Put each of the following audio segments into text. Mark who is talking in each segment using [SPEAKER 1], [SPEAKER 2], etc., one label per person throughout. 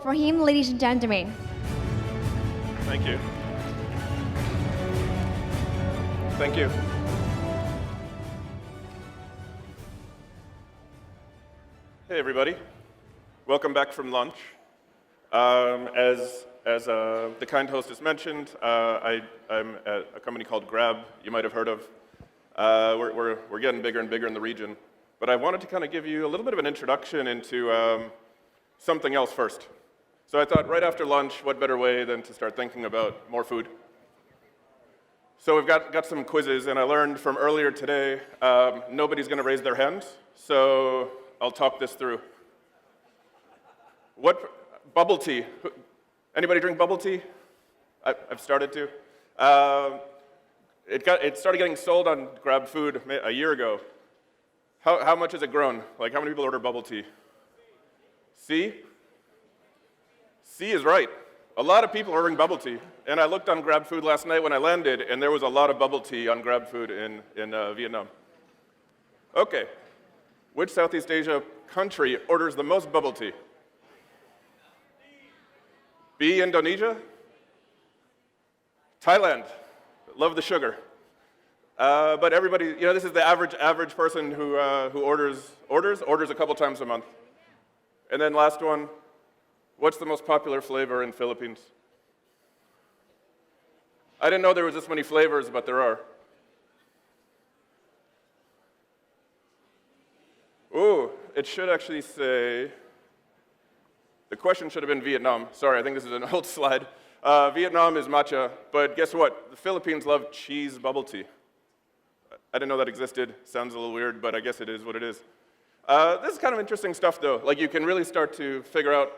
[SPEAKER 1] For him, ladies and gentlemen.
[SPEAKER 2] Thank you. Thank you. Hey, everybody. Welcome back from lunch. As the kind hostess mentioned, I'm at a company called Grab, you might have heard of. We're getting bigger and bigger in the region. But I wanted to kind of give you a little bit of an introduction into something else first. So I thought right after lunch, what better way than to start thinking about more food. So we've got some quizzes, and I learned from earlier today, nobody's going to raise their hands, so I'll talk this through. Bubble tea. Anybody drink bubble tea? I've started to. It started getting sold on Grab Food a year ago. How much has it grown? Like, how many people order bubble tea? C? C is right. A lot of people are ordering bubble tea. And I looked on Grab Food last night when I landed, and there was a lot of bubble tea on Grab Food in Vietnam. Okay. Which Southeast Asia country orders the most bubble tea? B, Indonesia? Thailand. Love the sugar. But everybody, you know, this is the average person who orders a couple times a month. And then last one, what's the most popular flavor in Philippines? I didn't know there was this many flavors, but there are. Ooh, it should actually say, the question should have been Vietnam. Sorry, I think this is an old slide. Vietnam is matcha, but guess what? The Philippines love cheese bubble tea. I didn't know that existed. Sounds a little weird, but I guess it is what it is. This is kind of interesting stuff, though. Like, you can really start to figure out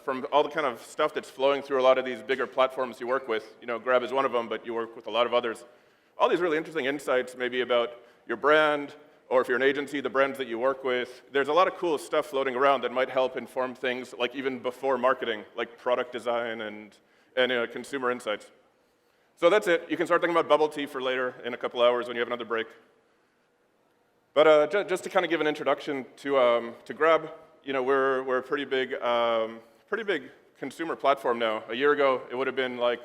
[SPEAKER 2] from all the kind of stuff that's flowing through a lot of these bigger platforms you work with. You know, Grab is one of them, but you work with a lot of others. All these really interesting insights, maybe about your brand, or if you're an agency, the brands that you work with. There's a lot of cool stuff floating around that might help inform things, like even before marketing, like product design and consumer insights. So that's it. You can start thinking about bubble tea for later in a couple hours when you have another break. But just to kind of give an introduction to Grab, you know, we're a pretty big consumer platform now. A year ago, it would have been like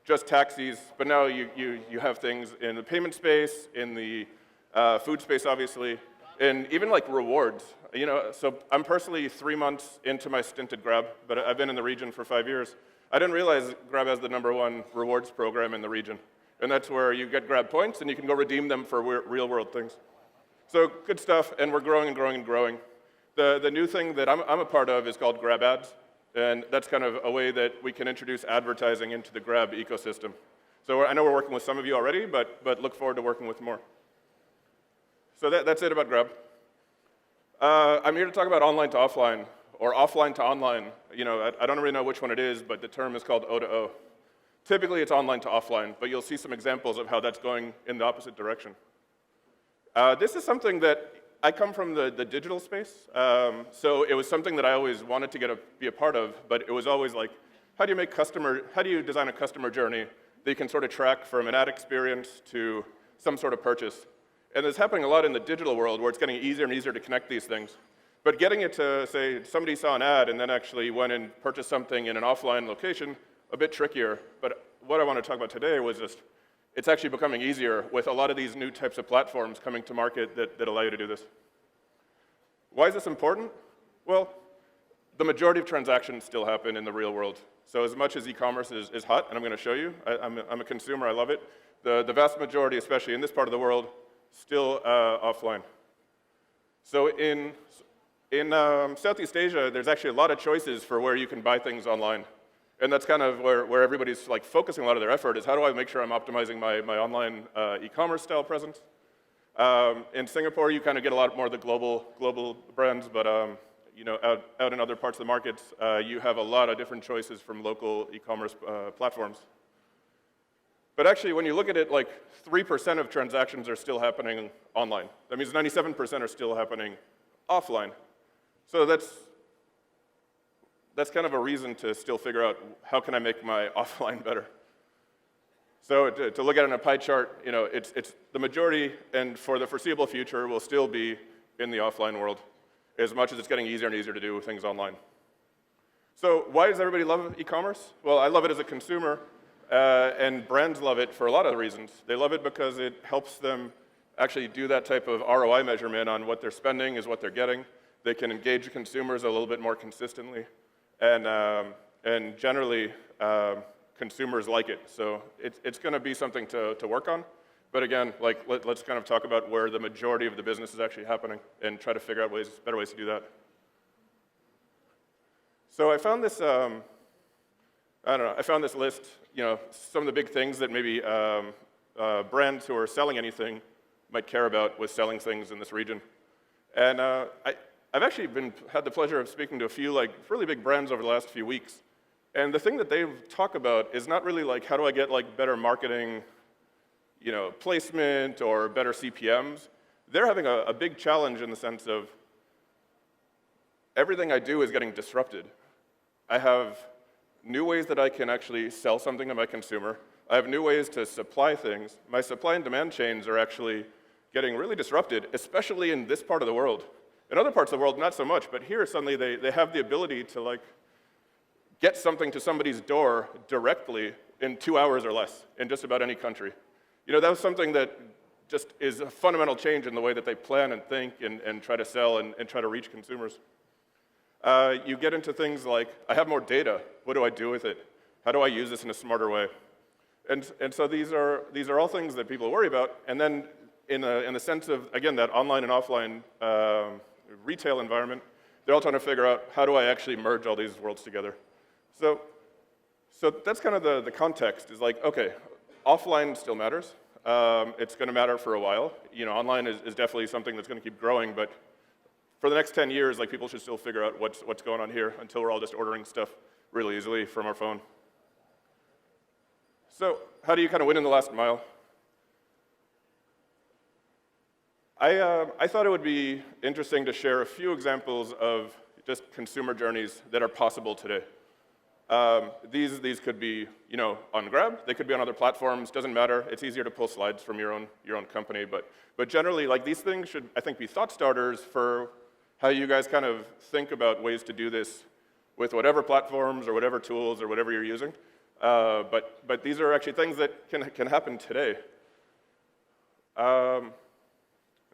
[SPEAKER 2] just taxis, but now you have things in the payment space, in the food space, obviously, and even like rewards. You know, so I'm personally 3 months into my stint at Grab, but I've been in the region for 5 years. I didn't realize Grab has the #1 rewards program in the region, and that's where you get Grab points and you can go redeem them for real-world things. So good stuff, and we're growing and growing and growing. The new thing that I'm a part of is called Grab Ads, and that's kind of a way that we can introduce advertising into the Grab ecosystem. So I know we're working with some of you already, but look forward to working with more. So that's it about Grab. I'm here to talk about online to offline, or offline to online. You know, I don't really know which one it is, but the term is called O2O. Typically, it's online to offline, but you'll see some examples of how that's going in the opposite direction. This is something that I come from the digital space, so it was something that I always wanted to be a part of, but it was always like, how do you design a customer journey that you can sort of track from an ad experience to some sort of purchase? And it's happening a lot in the digital world where it's getting easier and easier to connect these things. But getting it to, say, somebody saw an ad and then actually went and purchased something in an offline location, a bit trickier. But what I want to talk about today was just, it's actually becoming easier with a lot of these new types of platforms coming to market that allow you to do this. Why is this important? Well, the majority of transactions still happen in the real world. So as much as e-commerce is hot, and I'm going to show you, I'm a consumer, I love it, the vast majority, especially in this part of the world, still offline. So in Southeast Asia, there's actually a lot of choices for where you can buy things online. And that's kind of where everybody's like focusing a lot of their effort is how do I make sure I'm optimizing my online e-commerce style presence. In Singapore, you kind of get a lot more of the global brands, but you know, out in other parts of the markets, you have a lot of different choices from local e-commerce platforms. But actually, when you look at it, like 3% of transactions are still happening online. That means 97% are still happening offline. So that's kind of a reason to still figure out how can I make my offline better. So to look at it in a pie chart, you know, it's the majority, and for the foreseeable future, will still be in the offline world, as much as it's getting easier and easier to do things online. So why does everybody love e-commerce? Well, I love it as a consumer, and brands love it for a lot of reasons. They love it because it helps them actually do that type of ROI measurement on what they're spending is what they're getting. They can engage consumers a little bit more consistently, and generally, consumers like it. So it's going to be something to work on. But again, like let's kind of talk about where the majority of the business is actually happening and try to figure out better ways to do that. So I found this, I found this list, you know, some of the big things that maybe brands who are selling anything might care about with selling things in this region. And I've actually had the pleasure of speaking to a few like really big brands over the last few weeks. And the thing that they talk about is not really like, how do I get like better marketing, you know, placement or better CPMs. They're having a big challenge in the sense of everything I do is getting disrupted. I have new ways that I can actually sell something to my consumer. I have new ways to supply things. My supply and demand chains are actually getting really disrupted, especially in this part of the world. In other parts of the world, not so much, but here suddenly they have the ability to like get something to somebody's door directly in 2 hours or less in just about any country. You know, that was something that just is a fundamental change in the way that they plan and think and try to sell and try to reach consumers. You get into things like, I have more data. What do I do with it? How do I use this in a smarter way? And so these are all things that people worry about. And then in the sense of, again, that online and offline retail environment, they're all trying to figure out, how do I actually merge all these worlds together? So that's kind of the context, is like, okay, offline still matters. It's going to matter for a while. You know, online is definitely something that's going to keep growing, but for the next 10 years, like, people should still figure out what's going on here until we're all just ordering stuff really easily from our phone. So how do you kind of win in the last mile? I thought it would be interesting to share a few examples of just consumer journeys that are possible today. These could be, you know, on Grab. They could be on other platforms. Doesn't matter. It's easier to pull slides from your own company. But generally, like, these things should, I think, be thought starters for how you guys kind of think about ways to do this with whatever platforms or whatever tools or whatever you're using. But these are actually things that can happen today.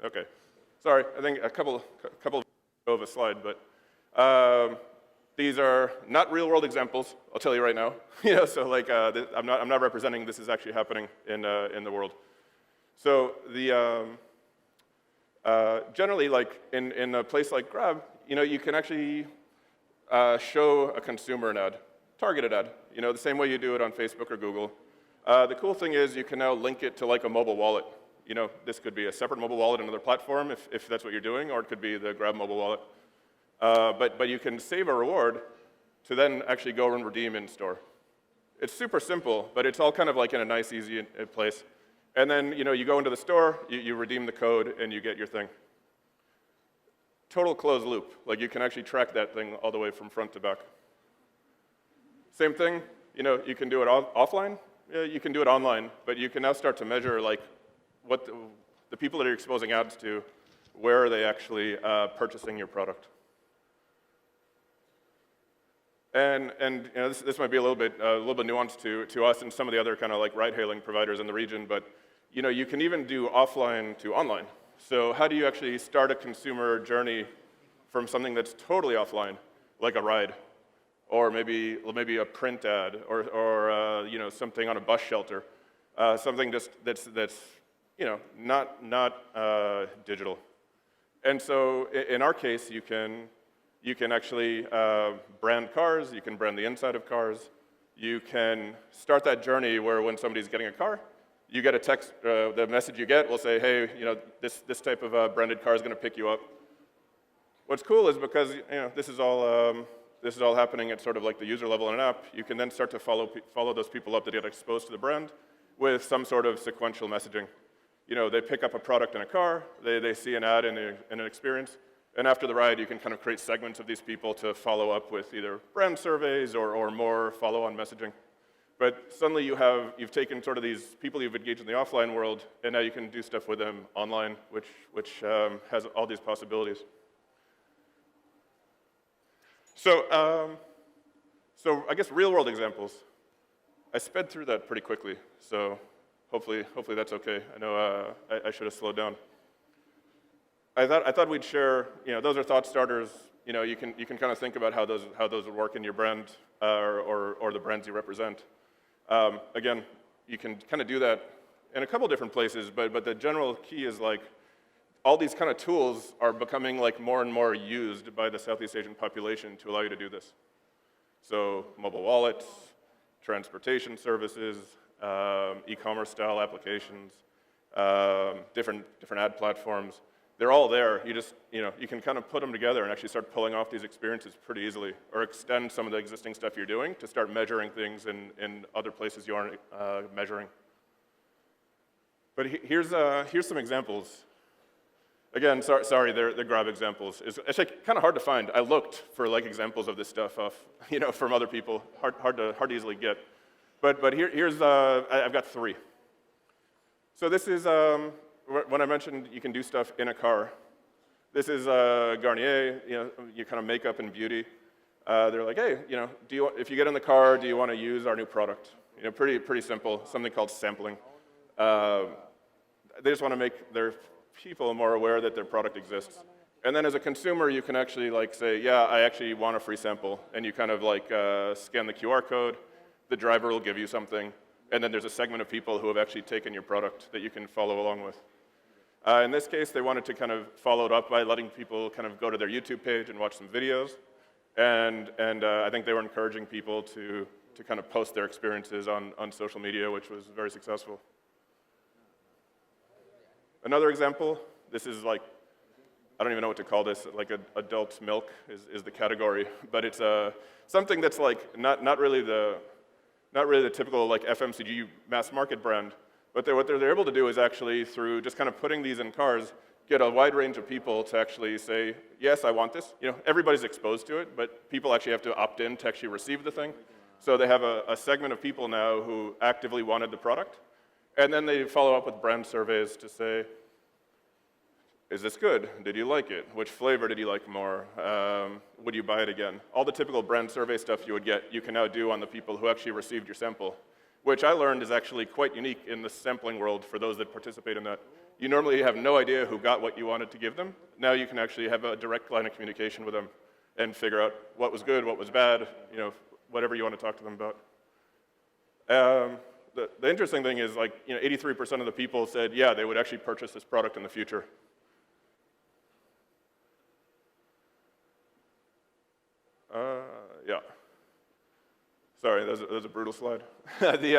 [SPEAKER 2] Okay, sorry. I think a couple of a slide, but. These are not real-world examples, I'll tell you right now. You know, so like, I'm not representing this is actually happening in the world. So generally, like in a place like Grab, you know, you can actually show a consumer an ad, targeted ad. You know, the same way you do it on Facebook or Google. The cool thing is you can now link it to like a mobile wallet. You know, this could be a separate mobile wallet on another platform if that's what you're doing, or it could be the Grab mobile wallet. But you can save a reward to then actually go and redeem in store. It's super simple, but it's all kind of like in a nice, easy place. And then, you know, you go into the store, you redeem the code, and you get your thing. Total closed loop. Like, you can actually track that thing all the way from front to back. Same thing, you know, you can do it offline. Yeah, you can do it online, but you can now start to measure, like, what the people that you're exposing ads to, where are they actually purchasing your product. And you know, this might be a little bit nuanced to us and some of the other kind of like ride-hailing providers in the region, but you know, you can even do offline to online. So how do you actually start a consumer journey from something that's totally offline, like a ride, or maybe a print ad, or you know, something on a bus shelter, something just that's you know, not digital. And so in our case, you can actually brand cars, you can brand the inside of cars, you can start that journey where when somebody's getting a car, you get a text, the message you get will say, hey, you know, this type of branded car is going to pick you up. What's cool is because, you know, this is all happening at sort of like the user level in an app, you can then start to follow those people up that get exposed to the brand with some sort of sequential messaging. You know, they pick up a product in a car, they see an ad in an experience, and after the ride, you can kind of create segments of these people to follow up with either brand surveys or more follow-on messaging. But suddenly you've taken sort of these people you've engaged in the offline world, and now you can do stuff with them online, which has all these possibilities. So I guess real-world examples. I sped through that pretty quickly, so hopefully that's okay. I know I should have slowed down. I thought we'd share. Those are thought starters. You can kind of think about how those would work in your brand or the brands you represent. Again, you can kind of do that in a couple different places, but the general key is like all these kind of tools are becoming like more and more used by the Southeast Asian population to allow you to do this. So mobile wallets, transportation services, e-commerce style applications, different ad platforms. They're all there. You can kind of put them together and actually start pulling off these experiences pretty easily, or extend some of the existing stuff you're doing to start measuring things in other places you aren't measuring. But here's some examples. Again, sorry, they're grab examples. It's actually kind of hard to find. I looked for like examples of this stuff from other people. Hard to easily get. But here's I've got 3. So this is when I mentioned you can do stuff in a car. This is Garnier. You kind of makeup and beauty. They're like, hey, if you get in the car, do you want to use our new product? Pretty simple. Something called sampling. They just want to make their people more aware that their product exists. And then as a consumer, you can actually like say, yeah, I actually want a free sample. And you kind of like scan the QR code, the driver will give you something, and then there's a segment of people who have actually taken your product that you can follow along with. In this case, they wanted to kind of follow it up by letting people kind of go to their YouTube page and watch some videos. And I think they were encouraging people to kind of post their experiences on social media, which was very successful. Another example, this is like, I don't even know what to call this, like adult milk is the category, but it's something that's like not really the typical like FMCG mass market brand, but what they're able to do is actually through just kind of putting these in cars, get a wide range of people to actually say, yes, I want this. Everybody's exposed to it, but people actually have to opt in to actually receive the thing. So they have a segment of people now who actively wanted the product, and then they follow up with brand surveys to say, is this good? Did you like it? Which flavor did you like more? Would you buy it again? All the typical brand survey stuff you would get, you can now do on the people who actually received your sample, which I learned is actually quite unique in the sampling world for those that participate in that. You normally have no idea who got what you wanted to give them. Now you can actually have a direct line of communication with them and figure out what was good, what was bad, whatever you want to talk to them about. The interesting thing is, like, 83% of the people said, yeah, they would actually purchase this product in the future. Yeah. Sorry, that was a brutal slide. This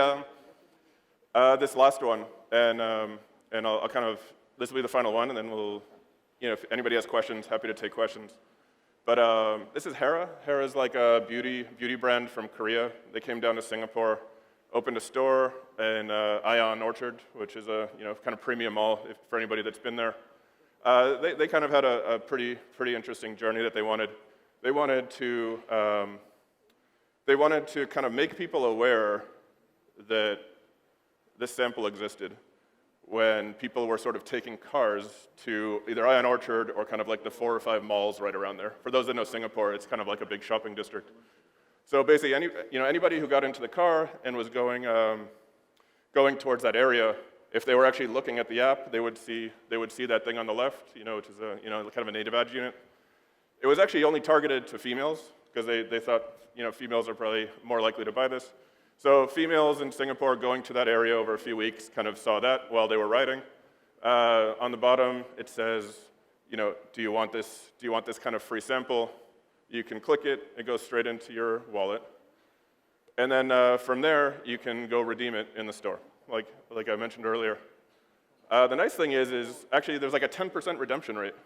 [SPEAKER 2] last one, and I'll kind of, this will be the final one, and then we'll, if anybody has questions, happy to take questions. But this is Hera. Hera is like a beauty brand from Korea. They came down to Singapore, opened a store in Ion Orchard, which is a kind of premium mall for anybody that's been there. They kind of had a pretty interesting journey that they wanted. They wanted to kind of make people aware that this sample existed when people were sort of taking cars to either Ion Orchard or kind of like the 4 or 5 malls right around there. For those that know Singapore, it's kind of like a big shopping district. So basically, anybody who got into the car and was going towards that area, if they were actually looking at the app, they would see that thing on the left, which is kind of a native ads unit. It was actually only targeted to females because they thought females are probably more likely to buy this. So females in Singapore going to that area over a few weeks kind of saw that while they were riding. On the bottom it says, do you want this kind of free sample? You can click it, it goes straight into your wallet. And then from there you can go redeem it in the store, like I mentioned earlier. The nice thing is actually there's like a 10% redemption rate.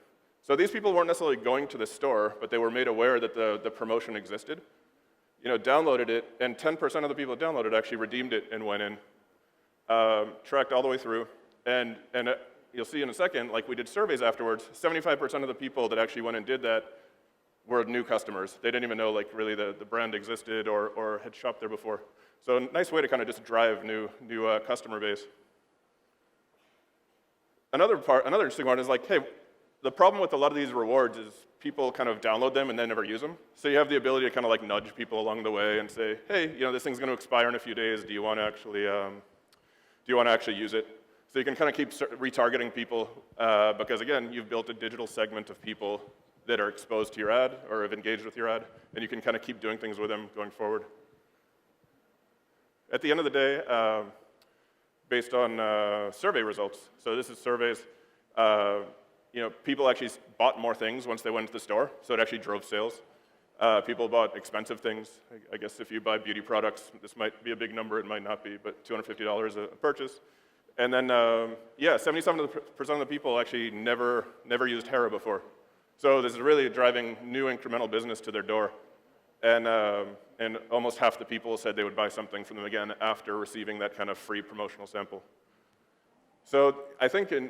[SPEAKER 2] So these people weren't necessarily going to the store, but they were made aware that the promotion existed, downloaded it, and 10% of the people that downloaded actually redeemed it and went in, tracked all the way through, and you'll see in a second, like we did surveys afterwards, 75% of the people that actually went and did that were new customers. They didn't even know like really the brand existed or had shopped there before. So a nice way to kind of just drive new customer base. Another interesting one is like, hey, the problem with a lot of these rewards is people kind of download them and then never use them. So you have the ability to kind of like nudge people along the way and say, hey, this thing's going to expire in a few days. Do you want to actually use it? So you can kind of keep retargeting people because again, you've built a digital segment of people that are exposed to your ad or have engaged with your ad, and you can kind of keep doing things with them going forward. At the end of the day, based on survey results, so this is surveys, people actually bought more things once they went to the store, so it actually drove sales. People bought expensive things. I guess if you buy beauty products, this might be a big number, it might not be, but $250 a purchase. And then, 77% of the people actually never used Hera before. So this is really driving new incremental business to their door. And almost half the people said they would buy something from them again after receiving that kind of free promotional sample. So I think a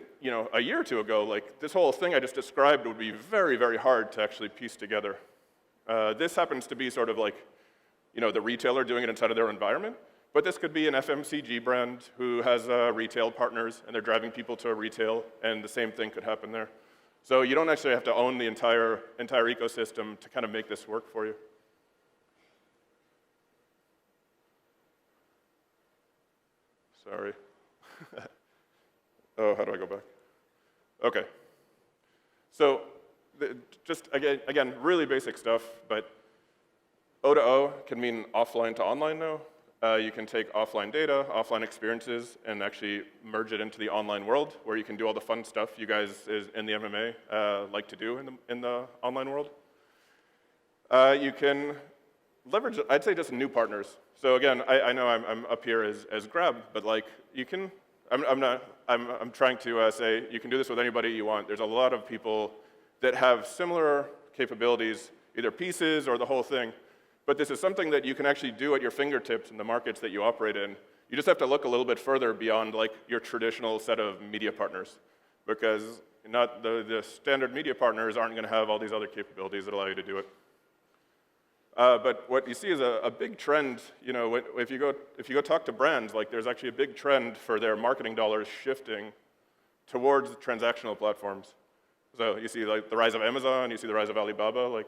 [SPEAKER 2] year or two ago, like this whole thing I just described would be very, very hard to actually piece together. This happens to be sort of like, the retailer doing it inside of their environment, but this could be an FMCG brand who has retail partners and they're driving people to a retail, and the same thing could happen there. So you don't actually have to own the entire ecosystem to kind of make this work for you. Sorry. Oh, how do I go back? Okay. So just, again, really basic stuff, but O2O can mean offline to online now. You can take offline data, offline experiences, and actually merge it into the online world, where you can do all the fun stuff you guys in the MMA like to do in the online world. You can leverage, I'd say, just new partners. So again, I know I'm up here as Grab, but like you can, I'm trying to say you can do this with anybody you want. There's a lot of people that have similar capabilities, either pieces or the whole thing. But this is something that you can actually do at your fingertips in the markets that you operate in. You just have to look a little bit further beyond like your traditional set of media partners, because the standard media partners aren't going to have all these other capabilities that allow you to do it. But what you see is a big trend. If you go talk to brands, like there's actually a big trend for their marketing dollars shifting towards transactional platforms. So you see like the rise of Amazon, you see the rise of Alibaba, like.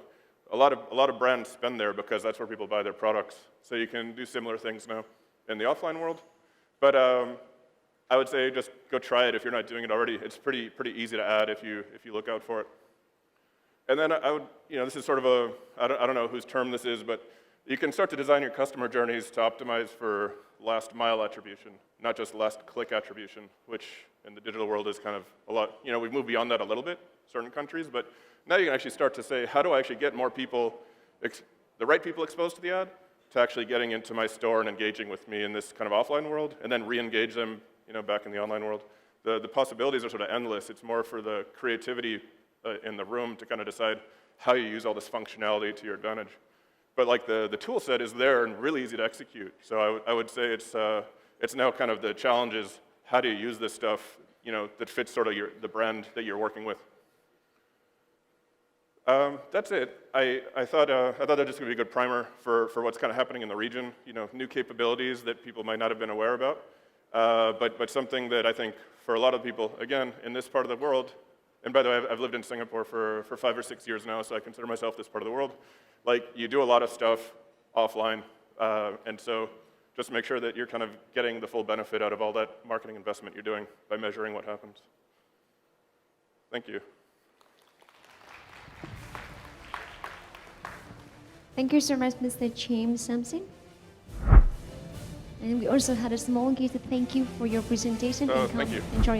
[SPEAKER 2] A lot of brands spend there because that's where people buy their products. So you can do similar things now in the offline world. But I would say just go try it if you're not doing it already. It's pretty easy to add if you look out for it. And then I would, this is sort of I don't know whose term this is, but you can start to design your customer journeys to optimize for last mile attribution, not just last click attribution, which in the digital world is kind of a lot. We've moved beyond that a little bit, certain countries, but now you can actually start to say, how do I actually get more people, the right people exposed to the ad, to actually getting into my store and engaging with me in this kind of offline world, and then re-engage them, back in the online world. The possibilities are sort of endless. It's more for the creativity in the room to kind of decide how you use all this functionality to your advantage. But like the tool set is there and really easy to execute. So I would say it's now kind of the challenge is how do you use this stuff, that fits sort of the brand that you're working with. That's it. I thought that was just going to be a good primer for what's kind of happening in the region. New capabilities that people might not have been aware about, but something that I think for a lot of people, again, in this part of the world, and by the way, I've lived in Singapore for 5 or 6 years now, so I consider myself this part of the world. Like, you do a lot of stuff offline, and so just make sure that you're kind of getting the full benefit out of all that marketing investment you're doing by measuring what happens. Thank you.
[SPEAKER 1] Thank you so much, Mr. James Sampson. And we also had a small gift to thank you for your presentation.
[SPEAKER 2] Thank you.
[SPEAKER 1] Enjoy.